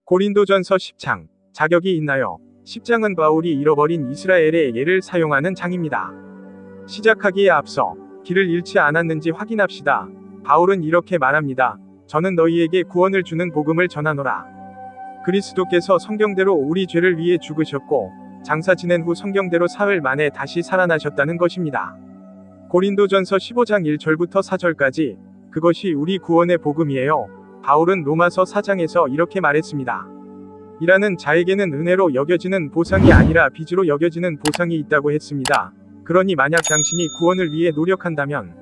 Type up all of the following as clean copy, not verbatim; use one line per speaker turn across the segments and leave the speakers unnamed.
고린도전서 10장. 자격이 있나요? 10장은 바울이 잃어버린 이스라엘의 예를 사용하는 장입니다. 시작하기에 앞서 길을 잃지 않았는지 확인합시다. 바울은 이렇게 말합니다. 저는 너희에게 구원을 주는 복음을 전하노라. 그리스도께서 성경대로 우리 죄를 위해 죽으셨고 장사 지낸 후 성경대로 사흘 만에 다시 살아나셨다는 것입니다. 고린도전서 15장 1절부터 4절까지 그것이 우리 구원의 복음이에요. 바울은 로마서 4장에서 이렇게 말했습니다. 이라는 자에게는 은혜로 여겨지는 보상이 아니라 빚으로 여겨지는 보상이 있다고 했습니다. 그러니 만약 당신이 구원을 위해 노력한다면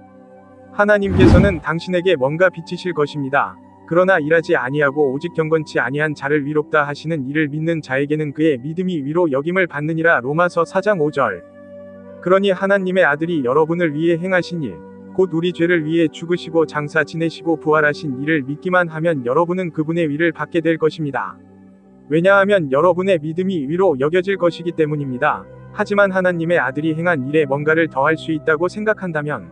하나님께서는 당신에게 뭔가 빚지실 것입니다. 그러나 일하지 아니하고 오직 경건치 아니한 자를 위롭다 하시는 이를 믿는 자에게는 그의 믿음이 위로 여김을 받느니라. 로마서 4장 5절. 그러니 하나님의 아들이 여러분을 위해 행하신 일, 곧 우리 죄를 위해 죽으시고 장사 지내시고 부활하신 이를 믿기만 하면 여러분은 그분의 위를 받게 될 것입니다. 왜냐하면 여러분의 믿음이 위로 여겨질 것이기 때문입니다. 하지만 하나님의 아들이 행한 일에 뭔가를 더할 수 있다고 생각한다면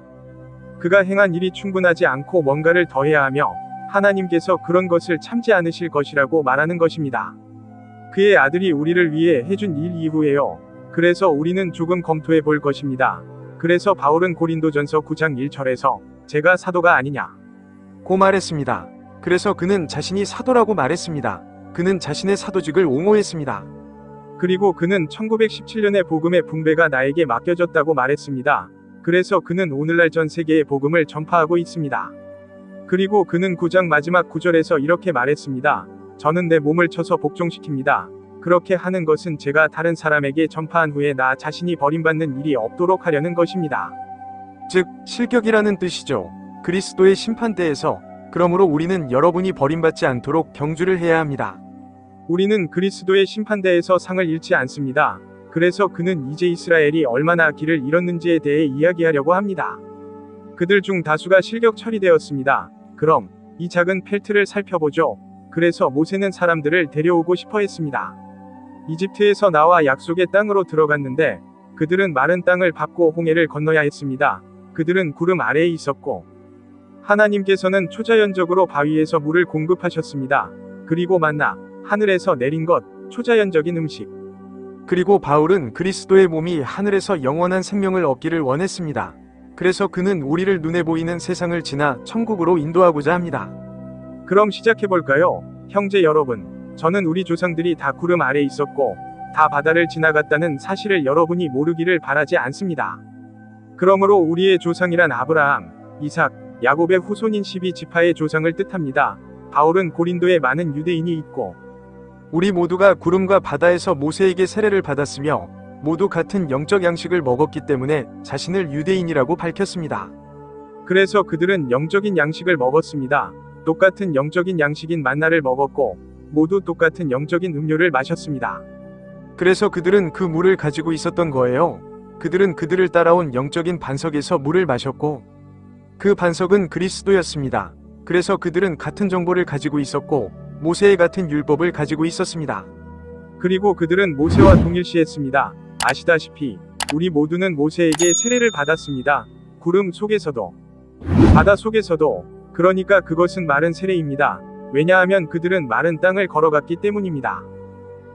그가 행한 일이 충분하지 않고 뭔가를 더해야 하며 하나님께서 그런 것을 참지 않으실 것이라고 말하는 것입니다. 그의 아들이 우리를 위해 해준 일 이후에요. 그래서 우리는 조금 검토해 볼 것입니다. 그래서 바울은 고린도전서 9장 1절에서 제가 사도가 아니냐고 말했습니다. 그래서 그는 자신이 사도라고 말했습니다. 그는 자신의 사도직을 옹호했습니다. 그리고 그는 1917년에 복음의 분배가 나에게 맡겨졌다고 말했습니다. 그래서 그는 오늘날 전 세계에 복음을 전파하고 있습니다. 그리고 그는 9장 마지막 9절에서 이렇게 말했습니다. 저는 내 몸을 쳐서 복종시킵니다. 그렇게 하는 것은 제가 다른 사람에게 전파한 후에 나 자신이 버림받는 일이 없도록 하려는 것입니다. 즉, 실격이라는 뜻이죠. 그리스도의 심판대에서. 그러므로 우리는 여러분이 버림받지 않도록 경주를 해야 합니다. 우리는 그리스도의 심판대에서 상을 잃지 않습니다. 그래서 그는 이제 이스라엘이 얼마나 길을 잃었는지에 대해 이야기하려고 합니다. 그들 중 다수가 실격 처리되었습니다. 그럼 이 작은 펠트를 살펴보죠. 그래서 모세는 사람들을 데려오고 싶어 했습니다. 이집트에서 나와 약속의 땅으로 들어갔는데 그들은 마른 땅을 밟고 홍해를 건너야 했습니다. 그들은 구름 아래에 있었고 하나님께서는 초자연적으로 바위에서 물을 공급하셨습니다. 그리고 만나, 하늘에서 내린 것, 초자연적인 음식. 그리고 바울은 그리스도의 몸이 하늘에서 영원한 생명을 얻기를 원했습니다. 그래서 그는 우리를 눈에 보이는 세상을 지나 천국으로 인도하고자 합니다. 그럼 시작해볼까요? 형제 여러분, 저는 우리 조상들이 다 구름 아래 있었고 다 바다를 지나갔다는 사실을 여러분이 모르기를 바라지 않습니다. 그러므로 우리의 조상이란 아브라함, 이삭, 야곱의 후손인 12지파의 조상을 뜻합니다. 바울은 고린도에 많은 유대인이 있고 우리 모두가 구름과 바다에서 모세에게 세례를 받았으며 모두 같은 영적 양식을 먹었기 때문에 자신을 유대인이라고 밝혔습니다. 그래서 그들은 영적인 양식을 먹었습니다. 똑같은 영적인 양식인 만나를 먹었고 모두 똑같은 영적인 음료를 마셨습니다. 그래서 그들은 그 물을 가지고 있었던 거예요. 그들은 그들을 따라온 영적인 반석에서 물을 마셨고 그 반석은 그리스도였습니다. 그래서 그들은 같은 정보를 가지고 있었고 모세의 같은 율법을 가지고 있었습니다. 그리고 그들은 모세와 동일시했습니다. 아시다시피 우리 모두는 모세에게 세례를 받았습니다. 구름 속에서도 바다 속에서도. 그러니까 그것은 마른 세례입니다. 왜냐하면 그들은 마른 땅을 걸어갔기 때문입니다.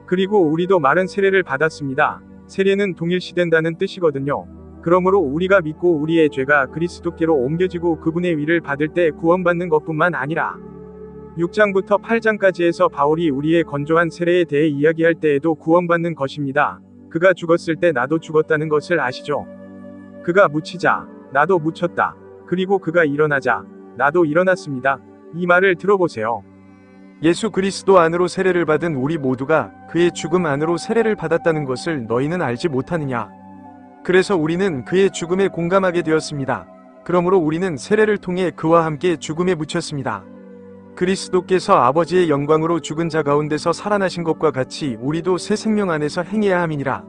그리고 우리도 마른 세례를 받았습니다. 세례는 동일시된다는 뜻이거든요. 그러므로 우리가 믿고 우리의 죄가 그리스도께로 옮겨지고 그분의 위를 받을 때 구원받는 것뿐만 아니라 6장부터 8장까지에서 바울이 우리의 건조한 세례에 대해 이야기할 때에도 구원받는 것입니다. 그가 죽었을 때 나도 죽었다는 것을 아시죠? 그가 묻히자 나도 묻혔다. 그리고 그가 일어나자 나도 일어났습니다. 이 말을 들어보세요. 예수 그리스도 안으로 세례를 받은 우리 모두가 그의 죽음 안으로 세례를 받았다는 것을 너희는 알지 못하느냐? 그래서 우리는 그의 죽음에 공감하게 되었습니다. 그러므로 우리는 세례를 통해 그와 함께 죽음에 묻혔습니다. 그리스도께서 아버지의 영광으로 죽은 자 가운데서 살아나신 것과 같이 우리도 새 생명 안에서 행해야 함이니라.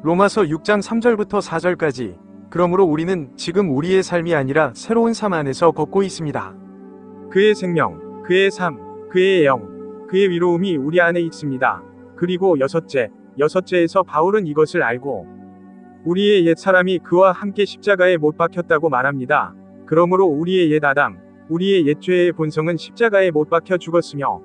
로마서 6장 3절부터 4절까지. 그러므로 우리는 지금 우리의 삶이 아니라 새로운 삶 안에서 걷고 있습니다. 그의 생명, 그의 삶, 그의 영, 그의 위로움이 우리 안에 있습니다. 그리고 여섯째에서 바울은 이것을 알고 우리의 옛 사람이 그와 함께 십자가에 못 박혔다고 말합니다. 그러므로 우리의 옛 아담, 우리의 옛 죄의 본성은 십자가에 못 박혀 죽었으며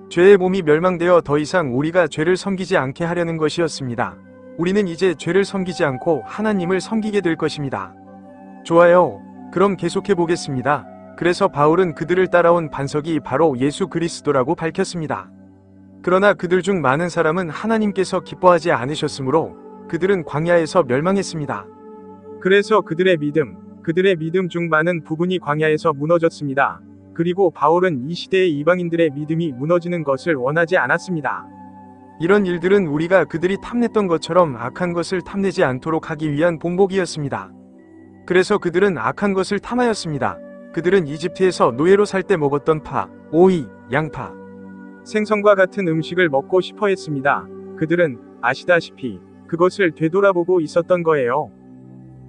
죄의 몸이 멸망되어 더 이상 우리가 죄를 섬기지 않게 하려는 것이었습니다. 우리는 이제 죄를 섬기지 않고 하나님을 섬기게 될 것입니다. 좋아요. 그럼 계속해 보겠습니다. 그래서 바울은 그들을 따라온 반석이 바로 예수 그리스도라고 밝혔습니다. 그러나 그들 중 많은 사람은 하나님께서 기뻐하지 않으셨으므로 그들은 광야에서 멸망했습니다.
그래서 그들의 믿음 중 많은 부분이 광야에서 무너졌습니다. 그리고 바울은 이 시대의 이방인들의 믿음이 무너지는 것을 원하지 않았습니다.
이런 일들은 우리가 그들이 탐냈던 것처럼 악한 것을 탐내지 않도록 하기 위한 본보기였습니다. 그래서 그들은 악한 것을 탐하였습니다. 그들은 이집트에서 노예로 살 때 먹었던 파, 오이, 양파,
생선과 같은 음식을 먹고 싶어 했습니다. 그들은 아시다시피 그것을 되돌아보고 있었던 거예요.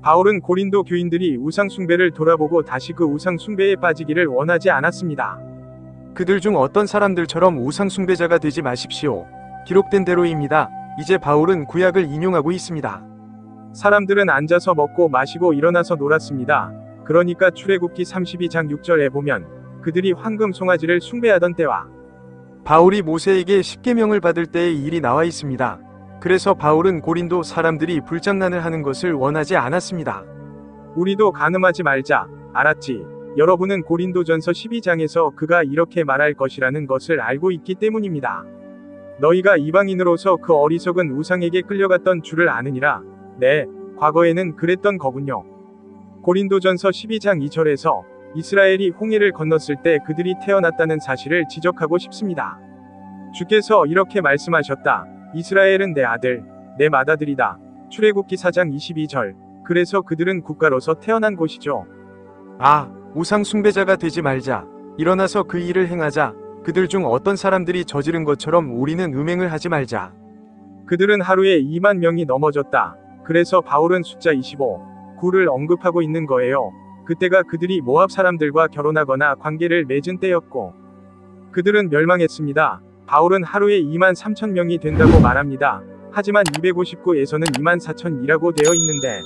바울은 고린도 교인들이 우상숭배를 돌아보고 다시 그 우상숭배에 빠지기를 원하지 않았습니다.
그들 중 어떤 사람들처럼 우상숭배자가 되지 마십시오. 기록된 대로입니다. 이제 바울은 구약을 인용하고 있습니다.
사람들은 앉아서 먹고 마시고 일어나서 놀았습니다. 그러니까 출애굽기 32장 6절에 보면 그들이 황금 송아지를 숭배하던 때와
바울이 모세에게 십계명을 받을 때의 일이 나와 있습니다. 그래서 바울은 고린도 사람들이 불장난을 하는 것을 원하지 않았습니다.
우리도 간음하지 말자. 알았지? 여러분은 고린도전서 12장에서 그가 이렇게 말할 것이라는 것을 알고 있기 때문입니다. 너희가 이방인으로서 그 어리석은 우상에게 끌려갔던 줄을 아느니라. 네, 과거에는 그랬던 거군요. 고린도전서 12장 2절에서 이스라엘이 홍해를 건넜을 때 그들이 태어났다는 사실을 지적하고 싶습니다. 주께서 이렇게 말씀하셨다. 이스라엘은 내 아들, 내 맏아들이다. 출애굽기 4장 22절. 그래서 그들은 국가로서 태어난 곳이죠.
우상 숭배자가 되지 말자. 일어나서 그 일을 행하자. 그들 중 어떤 사람들이 저지른 것처럼 우리는 음행을 하지 말자.
그들은 하루에 2만 명이 넘어졌다. 그래서 바울은 숫자 25, 9를 언급하고 있는 거예요. 그때가 그들이 모압 사람들과 결혼하거나 관계를 맺은 때였고 그들은 멸망했습니다. 바울은 하루에 2만 3천 명이 된다고 말합니다. 하지만 259에서는 2만 4천이라고 되어 있는데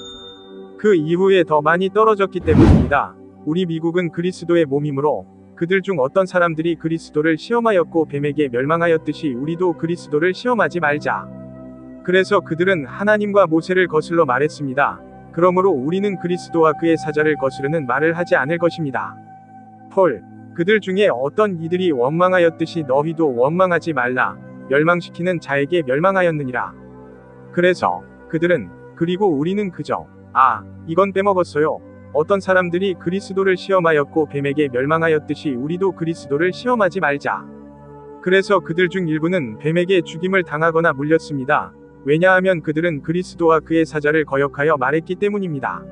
그 이후에 더 많이 떨어졌기 때문입니다. 우리 미국은 그리스도의 몸이므로 그들 중 어떤 사람들이 그리스도를 시험하였고 뱀에게 멸망하였듯이 우리도 그리스도를 시험하지 말자. 그래서 그들은 하나님과 모세를 거슬러 말했습니다. 그러므로 우리는 그리스도와 그의 사자를 거스르는 말을 하지 않을 것입니다. 그들 중에 어떤 이들이 원망하였듯이 너희도 원망하지 말라. 멸망시키는 자에게 멸망하였느니라. 그래서 그들은 그리고 우리는 그저 이건 빼먹었어요. 어떤 사람들이 그리스도를 시험하였고 뱀에게 멸망하였듯이 우리도 그리스도를 시험하지 말자. 그래서 그들 중 일부는 뱀에게 죽임을 당하거나 물렸습니다. 왜냐하면 그들은 그리스도와 그의 사자를 거역하여 말했기 때문입니다.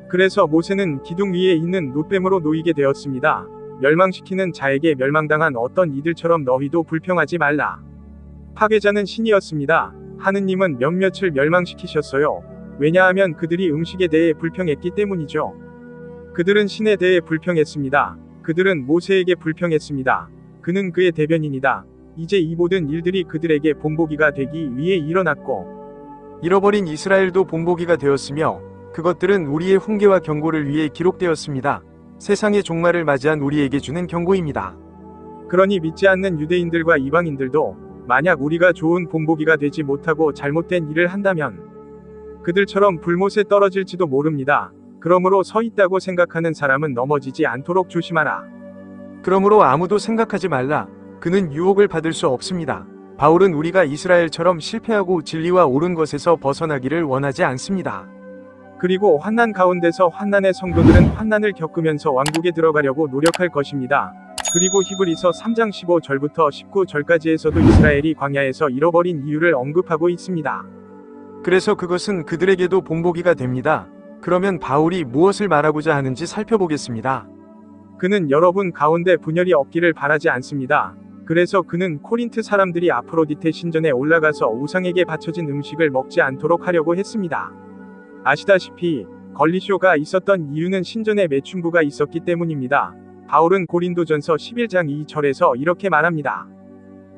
그래서 모세는 기둥 위에 있는 놋뱀으로 놓이게 되었습니다. 멸망시키는 자에게 멸망당한 어떤 이들처럼 너희도 불평하지 말라. 파괴자는 신이었습니다. 하느님은 몇몇을 멸망시키셨어요. 왜냐하면 그들이 음식에 대해 불평했기 때문이죠. 그들은 신에 대해 불평했습니다. 그들은 모세에게 불평했습니다. 그는 그의 대변인이다. 이제 이 모든 일들이 그들에게 본보기가 되기 위해 일어났고
잃어버린 이스라엘도 본보기가 되었으며 그것들은 우리의 훈계와 경고를 위해 기록되었습니다. 세상의 종말을 맞이한 우리에게 주는 경고입니다.
그러니 믿지 않는 유대인들과 이방인들도 만약 우리가 좋은 본보기가 되지 못하고 잘못된 일을 한다면 그들처럼 불못에 떨어질지도 모릅니다. 그러므로 서 있다고 생각하는 사람은 넘어지지 않도록 조심하라.
그러므로 아무도 생각하지 말라. 그는 유혹을 받을 수 없습니다. 바울은 우리가 이스라엘처럼 실패하고 진리와 옳은 것에서 벗어나기를 원하지 않습니다.
그리고 환난 가운데서 환난의 성도들은 환난을 겪으면서 왕국에 들어가려고 노력할 것입니다. 그리고 히브리서 3장 15절부터 19절까지에서도 이스라엘이 광야에서 잃어버린 이유를 언급하고 있습니다.
그래서 그것은 그들에게도 본보기가 됩니다. 그러면 바울이 무엇을 말하고자 하는지 살펴보겠습니다.
그는 여러분 가운데 분열이 없기를 바라지 않습니다. 그래서 그는 코린트 사람들이 아프로디테 신전에 올라가서 우상에게 바쳐진 음식을 먹지 않도록 하려고 했습니다. 아시다시피 걸리쇼가 있었던 이유는 신전에 매춘부가 있었기 때문입니다. 바울은 고린도전서 11장 2절에서 이렇게 말합니다.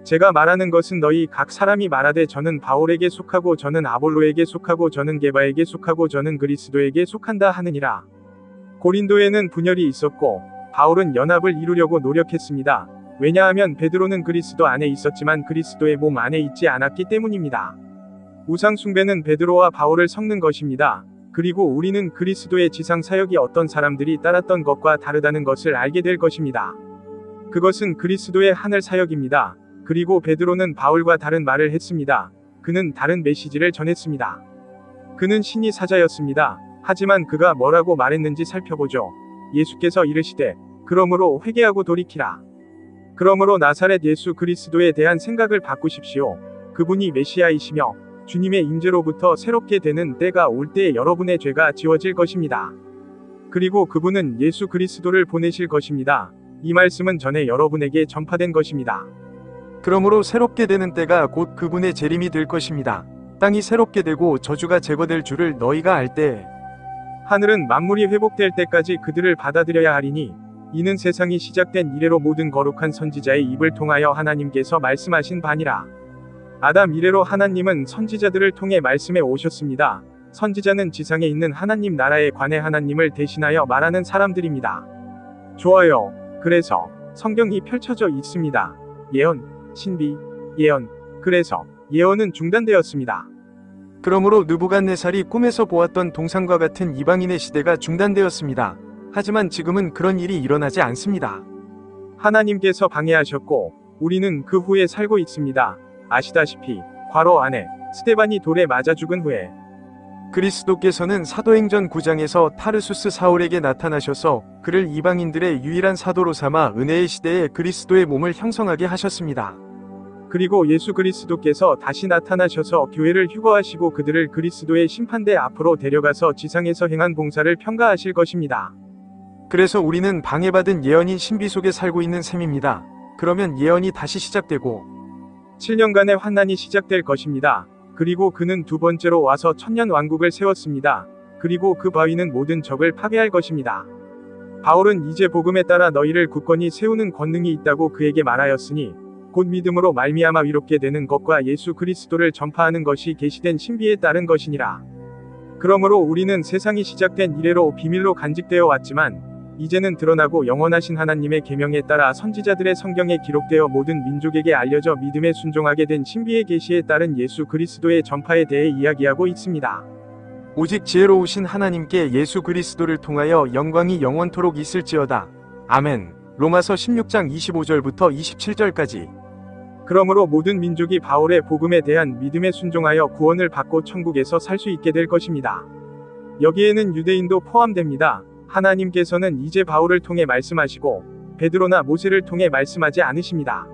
제가 말하는 것은 너희 각 사람이 말하되 저는 바울에게 속하고 저는 아볼로에게 속하고 저는 게바에게 속하고 저는 그리스도에게 속한다 하느니라. 고린도에는 분열이 있었고 바울은 연합을 이루려고 노력했습니다. 왜냐하면 베드로는 그리스도 안에 있었지만 그리스도의 몸 안에 있지 않았기 때문입니다. 우상 숭배는 베드로와 바울을 섞는 것입니다. 그리고 우리는 그리스도의 지상 사역이 어떤 사람들이 따랐던 것과 다르다는 것을 알게 될 것입니다. 그것은 그리스도의 하늘 사역입니다. 그리고 베드로는 바울과 다른 말을 했습니다. 그는 다른 메시지를 전했습니다. 그는 신이 사자였습니다. 하지만 그가 뭐라고 말했는지 살펴보죠. 예수께서 이르시되 그러므로 회개하고 돌이키라. 그러므로 나사렛 예수 그리스도에 대한 생각을 바꾸십시오. 그분이 메시아이시며 주님의 임재로부터 새롭게 되는 때가 올 때 여러분의 죄가 지워질 것입니다. 그리고 그분은 예수 그리스도를 보내실 것입니다. 이 말씀은 전에 여러분에게 전파된 것입니다.
그러므로 새롭게 되는 때가 곧 그분의 재림이 될 것입니다. 땅이 새롭게 되고 저주가 제거될 줄을 너희가 알 때
하늘은 만물이 회복될 때까지 그들을 받아들여야 하리니 이는 세상이 시작된 이래로 모든 거룩한 선지자의 입을 통하여 하나님께서 말씀하신 바니라. 아담 이래로 하나님은 선지자들을 통해 말씀해 오셨습니다. 선지자는 지상에 있는 하나님 나라에 관해 하나님을 대신하여 말하는 사람들입니다. 좋아요. 그래서 성경이 펼쳐져 있습니다. 예언, 신비, 예언. 그래서 예언은 중단되었습니다.
그러므로 느부갓네살이 꿈에서 보았던 동상과 같은 이방인의 시대가 중단되었습니다. 하지만 지금은 그런 일이 일어나지 않습니다.
하나님께서 방해하셨고 우리는 그 후에 살고 있습니다. 아시다시피 괄호 안에 스데반이 돌에 맞아 죽은 후에
그리스도께서는 사도행전 9장에서 타르수스 사울에게 나타나셔서 그를 이방인들의 유일한 사도로 삼아 은혜의 시대에 그리스도의 몸을 형성하게 하셨습니다.
그리고 예수 그리스도께서 다시 나타나셔서 교회를 휴거하시고 그들을 그리스도의 심판대 앞으로 데려가서 지상에서 행한 봉사를 평가하실 것입니다.
그래서 우리는 방해받은 예언인 신비 속에 살고 있는 셈입니다. 그러면 예언이 다시 시작되고
7년간의 환난이 시작될 것입니다. 그리고 그는 두 번째로 와서 천년 왕국을 세웠습니다. 그리고 그 바위는 모든 적을 파괴할 것입니다. 바울은 이제 복음에 따라 너희를 굳건히 세우는 권능이 있다고 그에게 말하였으니 곧 믿음으로 말미암아 위롭게 되는 것과 예수 그리스도를 전파하는 것이 계시된 신비에 따른 것이니라. 그러므로 우리는 세상이 시작된 이래로 비밀로 간직되어 왔지만 이제는 드러나고 영원하신 하나님의 계명에 따라 선지자들의 성경에 기록되어 모든 민족에게 알려져 믿음에 순종하게 된 신비의 계시에 따른 예수 그리스도의 전파에 대해 이야기하고 있습니다.
오직 지혜로우신 하나님께 예수 그리스도를 통하여 영광이 영원토록 있을지어다. 아멘. 로마서 16장 25절부터 27절까지.
그러므로 모든 민족이 바울의 복음에 대한 믿음에 순종하여 구원을 받고 천국에서 살 수 있게 될 것입니다. 여기에는 유대인도 포함됩니다. 하나님께서는 이제 바울을 통해 말씀하시고 베드로나 모세를 통해 말씀하지 않으십니다.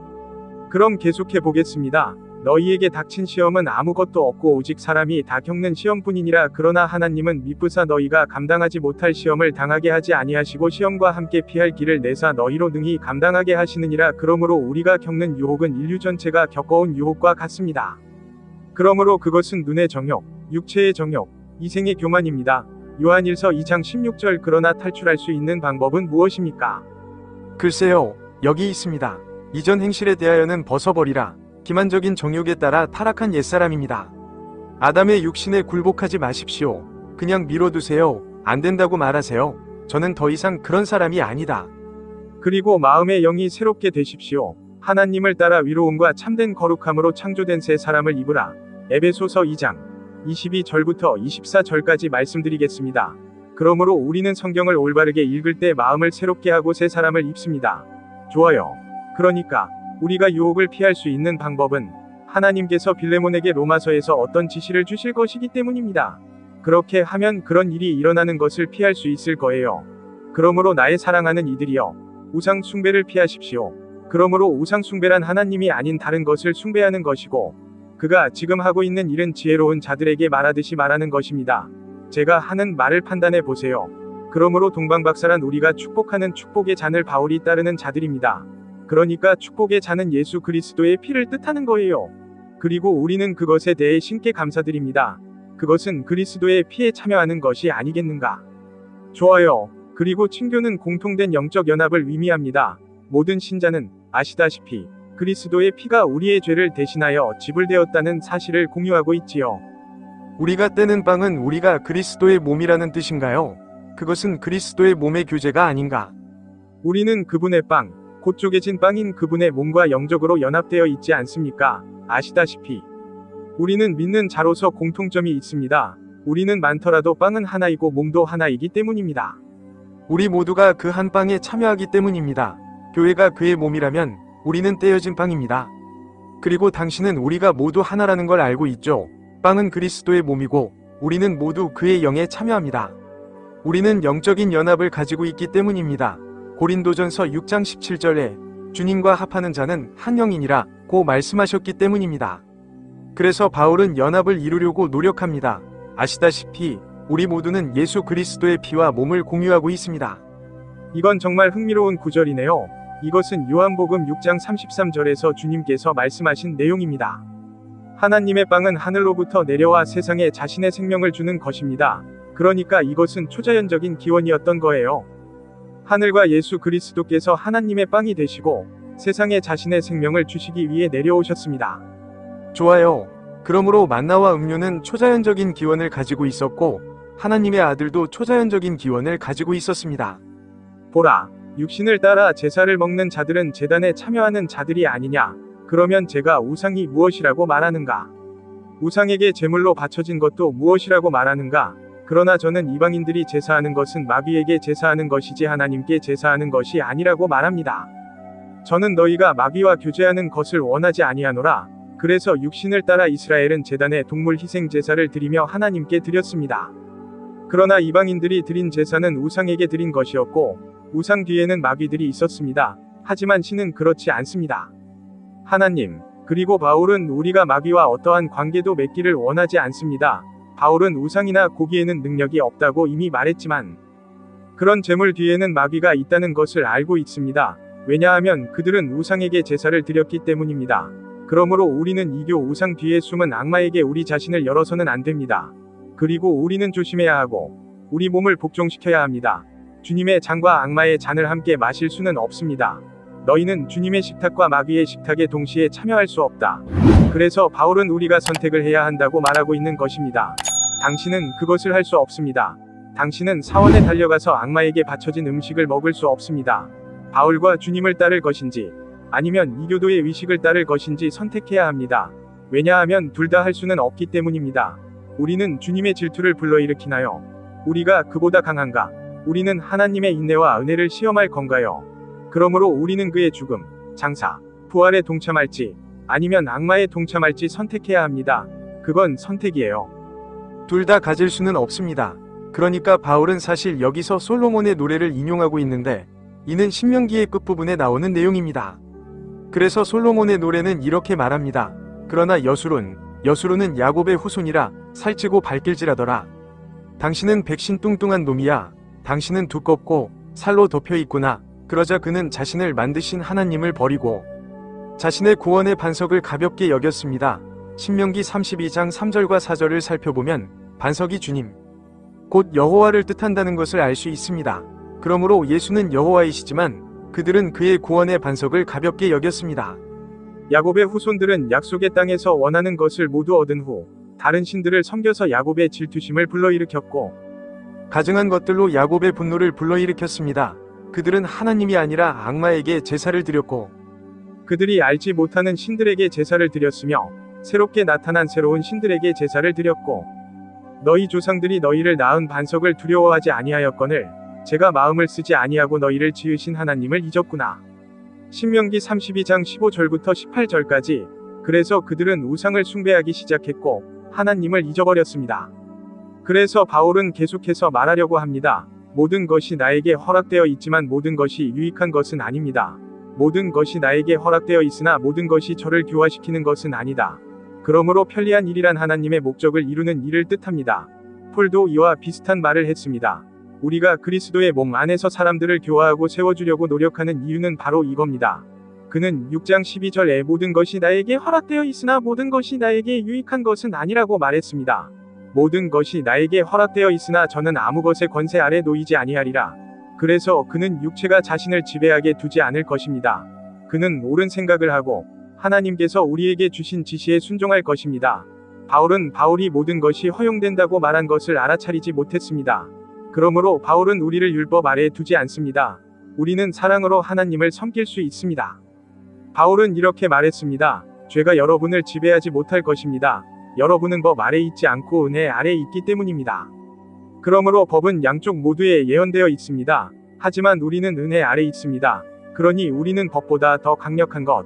그럼 계속해 보겠습니다. 너희에게 닥친 시험은 아무것도 없고 오직 사람이 다 겪는 시험뿐이니라. 그러나 하나님은 미쁘사 너희가 감당하지 못할 시험을 당하게 하지 아니하시고 시험과 함께 피할 길을 내사 너희로 능히 감당하게 하시느니라. 그러므로 우리가 겪는 유혹은 인류 전체가 겪어온 유혹과 같습니다. 그러므로 그것은 눈의 정욕, 육체의 정욕, 이생의 교만입니다. 요한일서 2장 16절. 그러나 탈출할 수 있는 방법은 무엇입니까?
글쎄요, 여기 있습니다. 이전 행실에 대하여는 벗어버리라. 기만적인 정욕에 따라 타락한 옛사람입니다. 아담의 육신에 굴복하지 마십시오. 그냥 미뤄두세요. 안 된다고 말하세요. 저는 더 이상 그런 사람이 아니다.
그리고 마음의 영이 새롭게 되십시오. 하나님을 따라 위로움과 참된 거룩함으로 창조된 새 사람을 입으라. 에베소서 2장 22절부터 24절까지 말씀드리겠습니다. 그러므로 우리는 성경을 올바르게 읽을 때 마음을 새롭게 하고 새 사람을 입습니다. 좋아요. 그러니까 우리가 유혹을 피할 수 있는 방법은 하나님께서 빌레몬에게 로마서에서 어떤 지시를 주실 것이기 때문입니다. 그렇게 하면 그런 일이 일어나는 것을 피할 수 있을 거예요. 그러므로 나의 사랑하는 이들이여, 우상 숭배를 피하십시오. 그러므로 우상 숭배란 하나님이 아닌 다른 것을 숭배하는 것이고 그가 지금 하고 있는 일은 지혜로운 자들에게 말하듯이 말하는 것입니다. 제가 하는 말을 판단해 보세요. 그러므로 동방박사란 우리가 축복하는 축복의 잔을 바울이 따르는 자들입니다. 그러니까 축복의 잔은 예수 그리스도의 피를 뜻하는 거예요. 그리고 우리는 그것에 대해 신께 감사드립니다. 그것은 그리스도의 피에 참여하는 것이 아니겠는가? 좋아요. 그리고 친교는 공통된 영적 연합을 의미합니다. 모든 신자는 아시다시피 그리스도의 피가 우리의 죄를 대신하여 지불되었다는 사실을 공유하고 있지요.
우리가 떼는 빵은 우리가 그리스도의 몸이라는 뜻인가요? 그것은 그리스도의 몸의 교제가 아닌가?
우리는 그분의 빵, 곧 쪼개진 빵인 그분의 몸과 영적으로 연합되어 있지 않습니까? 아시다시피 우리는 믿는 자로서 공통점이 있습니다. 우리는 많더라도 빵은 하나이고 몸도 하나이기 때문입니다.
우리 모두가 그 한 빵에 참여하기 때문입니다. 교회가 그의 몸이라면 우리는 떼어진 빵입니다. 그리고 당신은 우리가 모두 하나라는 걸 알고 있죠. 빵은 그리스도의 몸이고 우리는 모두 그의 영에 참여합니다. 우리는 영적인 연합을 가지고 있기 때문입니다. 고린도전서 6장 17절에 주님과 합하는 자는 한 영이니라 고 말씀하셨기 때문입니다. 그래서 바울은 연합을 이루려고 노력합니다. 아시다시피 우리 모두는 예수 그리스도의 피와 몸을 공유하고 있습니다.
이건 정말 흥미로운 구절이네요. 이것은 요한복음 6장 33절에서 주님께서 말씀하신 내용입니다. 하나님의 빵은 하늘로부터 내려와 세상에 자신의 생명을 주는 것입니다. 그러니까 이것은 초자연적인 기원이었던 거예요. 하늘과 예수 그리스도께서 하나님의 빵이 되시고 세상에 자신의 생명을 주시기 위해 내려오셨습니다.
좋아요. 그러므로 만나와 음료는 초자연적인 기원을 가지고 있었고 하나님의 아들도 초자연적인 기원을 가지고 있었습니다.
보라, 육신을 따라 제사를 먹는 자들은 제단에 참여하는 자들이 아니냐? 그러면 제가 우상이 무엇이라고 말하는가? 우상에게 제물로 바쳐진 것도 무엇이라고 말하는가? 그러나 저는 이방인들이 제사하는 것은 마귀에게 제사하는 것이지 하나님께 제사하는 것이 아니라고 말합니다. 저는 너희가 마귀와 교제하는 것을 원하지 아니하노라. 그래서 육신을 따라 이스라엘은 제단에 동물 희생 제사를 드리며 하나님께 드렸습니다. 그러나 이방인들이 드린 제사는 우상에게 드린 것이었고 우상 뒤에는 마귀들이 있었습니다. 하지만 신은 그렇지 않습니다. 하나님, 그리고 바울은 우리가 마귀와 어떠한 관계도 맺기를 원하지 않습니다. 바울은 우상이나 고기에는 능력이 없다고 이미 말했지만 그런 제물 뒤에는 마귀가 있다는 것을 알고 있습니다. 왜냐하면 그들은 우상에게 제사를 드렸기 때문입니다. 그러므로 우리는 이교 우상 뒤에 숨은 악마에게 우리 자신을 열어서는 안 됩니다. 그리고 우리는 조심해야 하고 우리 몸을 복종시켜야 합니다. 주님의 잔과 악마의 잔을 함께 마실 수는 없습니다. 너희는 주님의 식탁과 마귀의 식탁에 동시에 참여할 수 없다. 그래서 바울은 우리가 선택을 해야 한다고 말하고 있는 것입니다. 당신은 그것을 할 수 없습니다. 당신은 사원에 달려가서 악마에게 바쳐진 음식을 먹을 수 없습니다. 바울과 주님을 따를 것인지 아니면 이교도의 의식을 따를 것인지 선택해야 합니다. 왜냐하면 둘 다 할 수는 없기 때문입니다. 우리는 주님의 질투를 불러일으키나요? 우리가 그보다 강한가? 우리는 하나님의 인내와 은혜를 시험할 건가요? 그러므로 우리는 그의 죽음, 장사, 부활에 동참할지 아니면 악마에 동참할지 선택해야 합니다. 그건 선택이에요.
둘 다 가질 수는 없습니다. 그러니까 바울은 사실 여기서 솔로몬의 노래를 인용하고 있는데 이는 신명기의 끝부분에 나오는 내용입니다. 그래서 솔로몬의 노래는 이렇게 말합니다. 그러나 여수론은 야곱의 후손이라 살찌고 발길질하더라. 당신은 백신 뚱뚱한 놈이야. 당신은 두껍고 살로 덮여 있구나. 그러자 그는 자신을 만드신 하나님을 버리고 자신의 구원의 반석을 가볍게 여겼습니다. 신명기 32장 3절과 4절을 살펴보면 반석이 주님, 곧 여호와를 뜻한다는 것을 알 수 있습니다. 그러므로 예수는 여호와이시지만 그들은 그의 구원의 반석을 가볍게 여겼습니다.
야곱의 후손들은 약속의 땅에서 원하는 것을 모두 얻은 후 다른 신들을 섬겨서 야곱의 질투심을 불러일으켰고
가증한 것들로 야곱의 분노를 불러일으켰습니다. 그들은 하나님이 아니라 악마에게 제사를 드렸고
그들이 알지 못하는 신들에게 제사를 드렸으며 새롭게 나타난 새로운 신들에게 제사를 드렸고 너희 조상들이 너희를 낳은 반석을 두려워하지 아니하였거늘 제가 마음을 쓰지 아니하고 너희를 지으신 하나님을 잊었구나. 신명기 32장 15절부터 18절까지. 그래서 그들은 우상을 숭배하기 시작했고 하나님을 잊어버렸습니다. 그래서 바울은 계속해서 말하려고 합니다. 모든 것이 나에게 허락되어 있지만 모든 것이 유익한 것은 아닙니다. 모든 것이 나에게 허락되어 있으나 모든 것이 저를 교화시키는 것은 아니다. 그러므로 편리한 일이란 하나님의 목적을 이루는 일을 뜻합니다. 폴도 이와 비슷한 말을 했습니다. 우리가 그리스도의 몸 안에서 사람들을 교화하고 세워주려고 노력하는 이유는 바로 이겁니다. 그는 6장 12절에 모든 것이 나에게 허락되어 있으나 모든 것이 나에게 유익한 것은 아니라고 말했습니다. 모든 것이 나에게 허락되어 있으나 저는 아무 것의 권세 아래 놓이지 아니하리라. 그래서 그는 육체가 자신을 지배하게 두지 않을 것입니다. 그는 옳은 생각을 하고 하나님께서 우리에게 주신 지시에 순종할 것입니다. 바울은 바울이 모든 것이 허용된다고 말한 것을 알아차리지 못했습니다. 그러므로 바울은 우리를 율법 아래에 두지 않습니다. 우리는 사랑으로 하나님을 섬길 수 있습니다. 바울은 이렇게 말했습니다. 죄가 여러분을 지배하지 못할 것입니다. 여러분은 법 아래 있지 않고 은혜 아래 있기 때문입니다. 그러므로 법은 양쪽 모두에 예언되어 있습니다. 하지만 우리는 은혜 아래 있습니다. 그러니 우리는 법보다 더 강력한 것,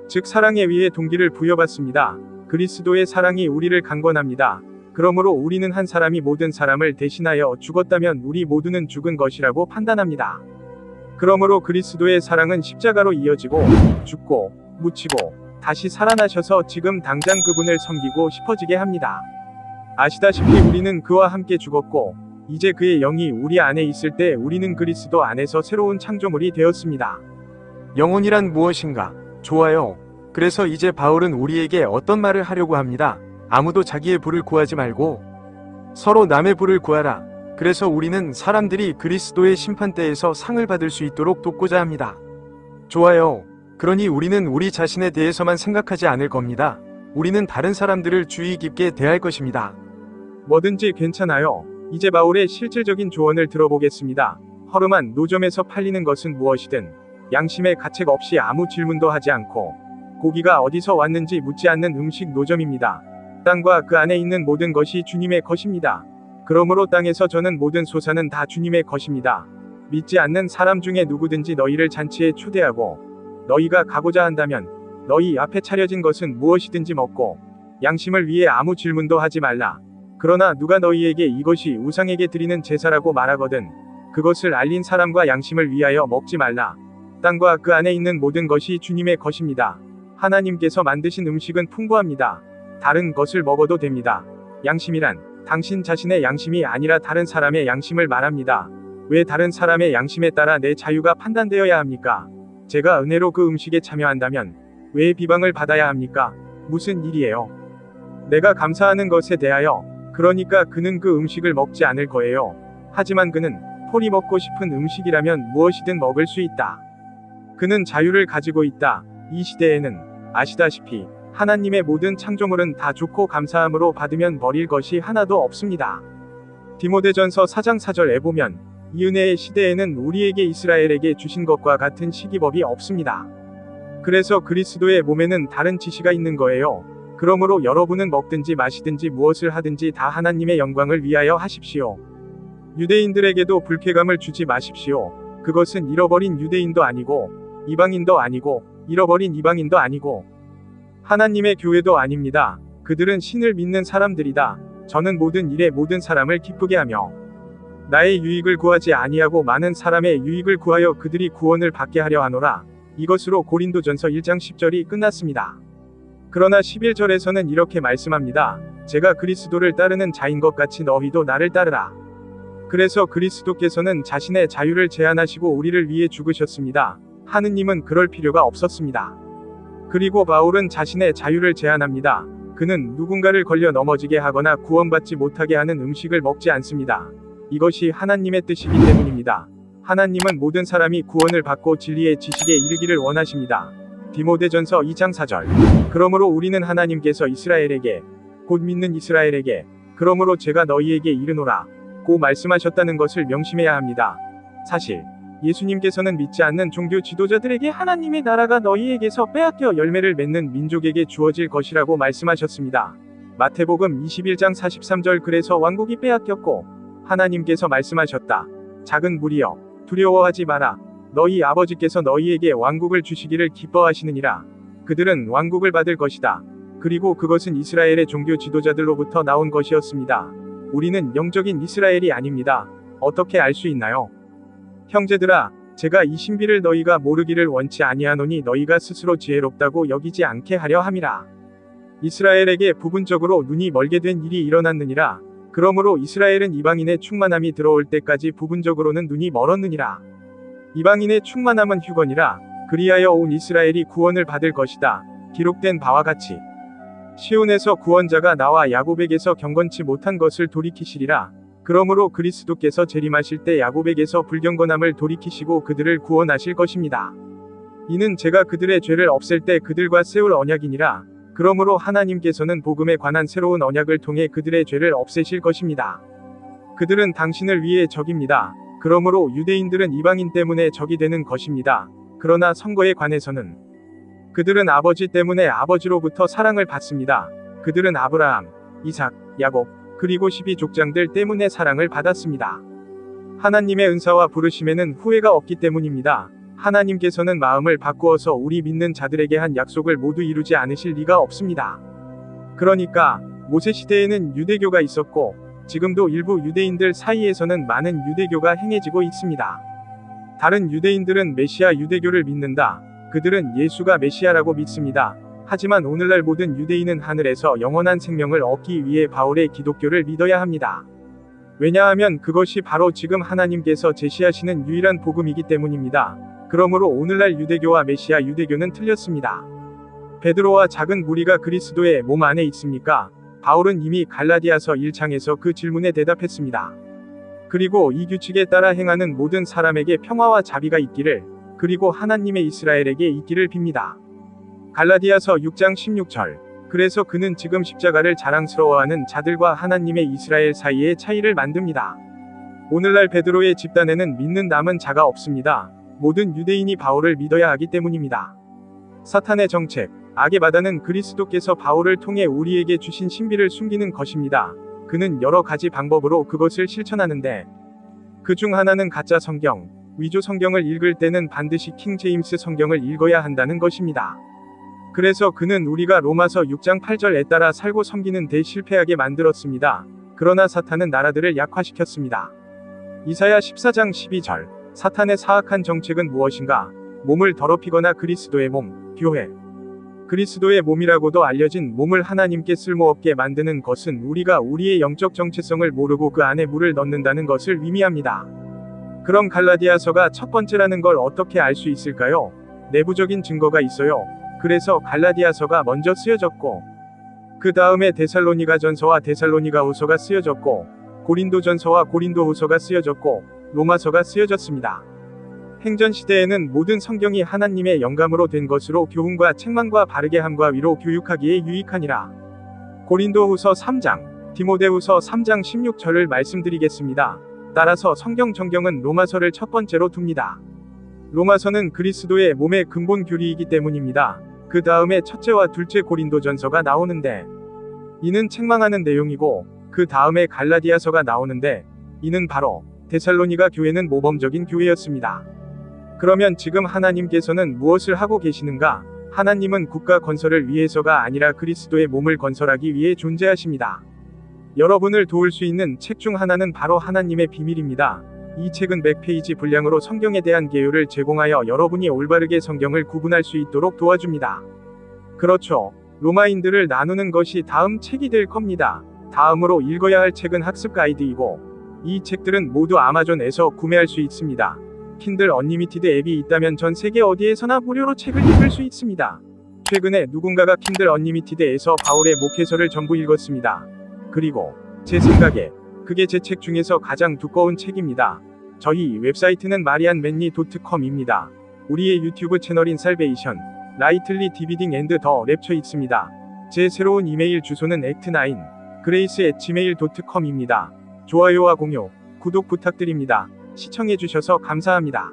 즉 사랑에 의해 동기를 부여받습니다. 그리스도의 사랑이 우리를 강권합니다. 그러므로 우리는 한 사람이 모든 사람을 대신하여 죽었다면 우리 모두는 죽은 것이라고 판단합니다. 그러므로 그리스도의 사랑은 십자가로 이어지고 죽고 묻히고 다시 살아나셔서 지금 당장 그분을 섬기고 싶어지게 합니다. 아시다시피 우리는 그와 함께 죽었고 이제 그의 영이 우리 안에 있을 때 우리는 그리스도 안에서 새로운 창조물이 되었습니다.
영혼이란 무엇인가? 좋아요. 그래서 이제 바울은 우리에게 어떤 말을 하려고 합니다. 아무도 자기의 부를 구하지 말고 서로 남의 부를 구하라. 그래서 우리는 사람들이 그리스도의 심판대에서 상을 받을 수 있도록 돕고자 합니다. 좋아요. 그러니 우리는 우리 자신에 대해서만 생각하지 않을 겁니다. 우리는 다른 사람들을 주의 깊게 대할 것입니다.
뭐든지 괜찮아요. 이제 바울의 실질적인 조언을 들어보겠습니다. 허름한 노점에서 팔리는 것은 무엇이든 양심의 가책 없이 아무 질문도 하지 않고 고기가 어디서 왔는지 묻지 않는 음식 노점입니다. 땅과 그 안에 있는 모든 것이 주님의 것입니다. 그러므로 땅에서 저는 모든 소사는 다 주님의 것입니다. 믿지 않는 사람 중에 누구든지 너희를 잔치에 초대하고 너희가 가고자 한다면 너희 앞에 차려진 것은 무엇이든지 먹고 양심을 위해 아무 질문도 하지 말라. 그러나 누가 너희에게 이것이 우상에게 드리는 제사라고 말하거든 그것을 알린 사람과 양심을 위하여 먹지 말라. 땅과 그 안에 있는 모든 것이 주님의 것입니다. 하나님께서 만드신 음식은 풍부합니다. 다른 것을 먹어도 됩니다. 양심이란 당신 자신의 양심이 아니라 다른 사람의 양심을 말합니다. 왜 다른 사람의 양심에 따라 내 자유가 판단되어야 합니까? 제가 은혜로 그 음식에 참여한다면 왜 비방을 받아야 합니까? 무슨 일이에요? 내가 감사하는 것에 대하여 그러니까 그는 그 음식을 먹지 않을 거예요. 하지만 그는 폴이 먹고 싶은 음식이라면 무엇이든 먹을 수 있다. 그는 자유를 가지고 있다. 이 시대에는 아시다시피 하나님의 모든 창조물은 다 좋고 감사함으로 받으면 버릴 것이 하나도 없습니다. 디모데전서 4장 4절에 보면 이 은혜의 시대에는 우리에게 이스라엘에게 주신 것과 같은 시기법이 없습니다. 그래서 그리스도의 몸에는 다른 지시가 있는 거예요. 그러므로 여러분은 먹든지 마시든지 무엇을 하든지 다 하나님의 영광을 위하여 하십시오. 유대인들에게도 불쾌감을 주지 마십시오. 그것은 잃어버린 유대인도 아니고 이방인도 아니고 잃어버린 이방인도 아니고 하나님의 교회도 아닙니다. 그들은 신을 믿는 사람들이다. 저는 모든 일에 모든 사람을 기쁘게 하며 나의 유익을 구하지 아니하고 많은 사람의 유익을 구하여 그들이 구원을 받게 하려 하노라. 이것으로 고린도전서 1장 10절이 끝났습니다. 그러나 11절에서는 이렇게 말씀합니다. 제가 그리스도를 따르는 자인 것 같이 너희도 나를 따르라. 그래서 그리스도께서는 자신의 자유를 제한하시고 우리를 위해 죽으셨습니다. 하느님은 그럴 필요가 없었습니다. 그리고 바울은 자신의 자유를 제한합니다. 그는 누군가를 걸려 넘어지게 하거나 구원받지 못하게 하는 음식을 먹지 않습니다. 이것이 하나님의 뜻이기 때문입니다. 하나님은 모든 사람이 구원을 받고 진리의 지식에 이르기를 원하십니다. 디모데전서 2장 4절. 그러므로 우리는 하나님께서 이스라엘에게 곧 믿는 이스라엘에게 그러므로 제가 너희에게 이르노라 고 말씀하셨다는 것을 명심해야 합니다. 사실 예수님께서는 믿지 않는 종교 지도자들에게 하나님의 나라가 너희에게서 빼앗겨 열매를 맺는 민족에게 주어질 것이라고 말씀하셨습니다. 마태복음 21장 43절. 그래서 왕국이 빼앗겼고 하나님께서 말씀하셨다. 작은 무리여 두려워하지 마라. 너희 아버지께서 너희에게 왕국을 주시기를 기뻐하시느니라. 그들은 왕국을 받을 것이다. 그리고 그것은 이스라엘의 종교 지도자들로부터 나온 것이었습니다. 우리는 영적인 이스라엘이 아닙니다. 어떻게 알 수 있나요? 형제들아, 제가 이 신비를 너희가 모르기를 원치 아니하노니 너희가 스스로 지혜롭다고 여기지 않게 하려 함이라. 이스라엘에게 부분적으로 눈이 멀게 된 일이 일어났느니라. 그러므로 이스라엘은 이방인의 충만함이 들어올 때까지 부분적으로는 눈이 멀었느니라. 이방인의 충만함은 휴거니라. 그리하여 온 이스라엘이 구원을 받을 것이다. 기록된 바와 같이 시온에서 구원자가 나와 야곱에게서 경건치 못한 것을 돌이키시리라. 그러므로 그리스도께서 재림하실 때 야곱에게서 불경건함을 돌이키시고 그들을 구원하실 것입니다. 이는 제가 그들의 죄를 없앨 때 그들과 세울 언약이니라. 그러므로 하나님께서는 복음에 관한 새로운 언약을 통해 그들의 죄를 없애실 것입니다. 그들은 당신을 위해 적입니다. 그러므로 유대인들은 이방인 때문에 적이 되는 것입니다. 그러나 선거에 관해서는 그들은 아버지 때문에 아버지로부터 사랑을 받습니다. 그들은 아브라함, 이삭, 야곱, 그리고 12족장들 때문에 사랑을 받았습니다. 하나님의 은사와 부르심에는 후회가 없기 때문입니다. 하나님께서는 마음을 바꾸어서 우리 믿는 자들에게 한 약속을 모두 이루지 않으실 리가 없습니다. 그러니까 모세 시대에는 유대교가 있었고 지금도 일부 유대인들 사이에서는 많은 유대교가 행해지고 있습니다. 다른 유대인들은 메시아 유대교를 믿는다. 그들은 예수가 메시아라고 믿습니다. 하지만 오늘날 모든 유대인은 하늘에서 영원한 생명을 얻기 위해 바울의 기독교를 믿어야 합니다. 왜냐하면 그것이 바로 지금 하나님께서 제시하시는 유일한 복음이기 때문입니다. 그러므로 오늘날 유대교와 메시아 유대교는 틀렸습니다. 베드로와 작은 무리가 그리스도의 몸 안에 있습니까? 바울은 이미 갈라디아서 1장에서 그 질문에 대답했습니다. 그리고 이 규칙에 따라 행하는 모든 사람에게 평화와 자비가 있기를, 그리고 하나님의 이스라엘에게 있기를 빕니다. 갈라디아서 6장 16절. 그래서 그는 지금 십자가를 자랑스러워하는 자들과 하나님의 이스라엘 사이의 차이를 만듭니다. 오늘날 베드로의 집단에는 믿는 남은 자가 없습니다. 모든 유대인이 바울을 믿어야 하기 때문입니다. 사탄의 정책, 악의 바다는 그리스도께서 바울을 통해 우리에게 주신 신비를 숨기는 것입니다. 그는 여러 가지 방법으로 그것을 실천하는데 그 중 하나는 가짜 성경, 위조 성경을 읽을 때는 반드시 킹 제임스 성경을 읽어야 한다는 것입니다. 그래서 그는 우리가 로마서 6장 8절에 따라 살고 섬기는 데 실패하게 만들었습니다. 그러나 사탄은 나라들을 약화시켰습니다. 이사야 14장 12절. 사탄의 사악한 정책은 무엇인가? 몸을 더럽히거나 그리스도의 몸, 교회. 그리스도의 몸이라고도 알려진 몸을 하나님께 쓸모없게 만드는 것은 우리가 우리의 영적 정체성을 모르고 그 안에 물을 넣는다는 것을 의미합니다. 그럼 갈라디아서가 첫 번째라는 걸 어떻게 알 수 있을까요? 내부적인 증거가 있어요. 그래서 갈라디아서가 먼저 쓰여졌고 그 다음에 데살로니가전서와 데살로니가후서가 쓰여졌고 고린도전서와 고린도후서가 쓰여졌고 로마서가 쓰여졌습니다. 행전시대에는 모든 성경이 하나님의 영감으로 된 것으로 교훈과 책망과 바르게함과 위로 교육하기에 유익하니라. 고린도후서 3장, 디모데후서 3장 16절을 말씀드리겠습니다. 따라서 성경 정경은 로마서를 첫 번째로 둡니다. 로마서는 그리스도의 몸의 근본 교리이기 때문입니다. 그 다음에 첫째와 둘째 고린도전서가 나오는데 이는 책망하는 내용이고 그 다음에 갈라디아서가 나오는데 이는 바로 데살로니가 교회는 모범적인 교회였습니다. 그러면 지금 하나님께서는 무엇을 하고 계시는가? 하나님은 국가 건설을 위해서가 아니라 그리스도의 몸을 건설하기 위해 존재하십니다. 여러분을 도울 수 있는 책 중 하나는 바로 하나님의 비밀입니다. 이 책은 100페이지 분량으로 성경에 대한 개요를 제공하여 여러분이 올바르게 성경을 구분할 수 있도록 도와줍니다. 그렇죠. 로마인들을 나누는 것이 다음 책이 될 겁니다. 다음으로 읽어야 할 책은 학습 가이드이고 이 책들은 모두 아마존에서 구매할 수 있습니다. 킨들 언리미티드 앱이 있다면 전 세계 어디에서나 무료로 책을 읽을 수 있습니다. 최근에 누군가가 킨들 언리미티드에서 바울의 목회서를 전부 읽었습니다. 그리고 제 생각에 그게 제 책 중에서 가장 두꺼운 책입니다. 저희 웹사이트는 marianmanly.com입니다. 우리의 유튜브 채널인 살베이션, 라이틀리 디비딩 앤드 더 랩처 있습니다. 제 새로운 이메일 주소는 act9 grace@gmail.com입니다. 좋아요와 공유, 구독 부탁드립니다. 시청해주셔서 감사합니다.